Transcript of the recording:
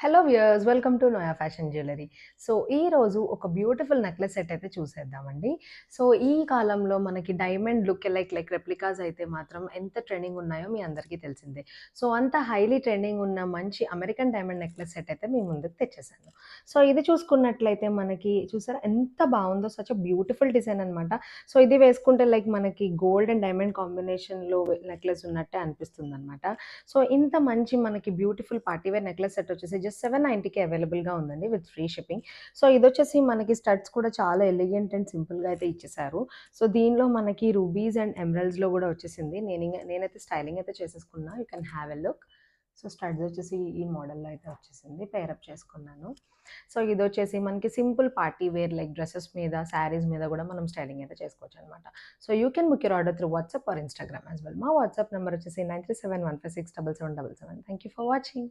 Hello viewers, welcome to Noah fashion jewellery. So, ఈరోజు ఒక beautiful necklace set అయితే చూసేద్దామండి. సో, ఈ కాలంలో మనకి డైమండ్ లుక్ లైక్ రెప్లికాస్ అయితే మాత్రం ఎంత ట్రెండింగ్ ఉన్నాయో మీ అందరికీ తెలిసిందే. సో, అంత హైలీ ట్రెండింగ్ ఉన్న మంచి అమెరికన్ డైమండ్ నెక్లెస్ సెట్ అయితే మీ ముందుకు తెచ్చేసాను. సో, ఇది చూసుకున్నట్లయితే మనకి చూసారా ఎంత బావుందో, సచ్ ఎ బ్యూటిఫుల్ డిజైన్ అనమాట. సో, ఇది వేసుకుంటే లైక్ మనకి గోల్డ్ అండ్ డైమండ్ కాంబినేషన్‌లో నెక్లెస్ ఉన్నట్టే అనిపిస్తుందనమాట. సో, ఇంత మంచి మనకి beautiful party wear necklace set వచ్చేసి జస్ట్ 790కి అవైలబుల్‌గా ఉందండి విత్ ఫ్రీ షిప్పింగ్. సో, ఇదొచ్చేసి మనకి స్టడ్స్ కూడా చాలా ఎలిగెంట్ అండ్ సింపుల్‌గా అయితే ఇచ్చేసారు. సో, దీనిలో మనకి రూబీస్ అండ్ ఎమరాల్డ్స్‌లో కూడా వచ్చేసింది. నేనైతే స్టైలింగ్ అయితే చేసేసుకున్నా. You can have a look. So, studs వచ్చేసి ఈ మోడల్‌లో అయితే వచ్చేసింది. పెయిరప్ చేసుకున్నాను. సో, ఇదొచ్చేసి మనకి simple party wear like dresses మీద, శారీస్ మీద కూడా మనం స్టైలింగ్ అయితే చేసుకోవచ్చనమాట. So, you can book your order through WhatsApp or Instagram as well. మా వాట్సాప్ నంబర్ వచ్చేసి 9371567777. Thank you for watching.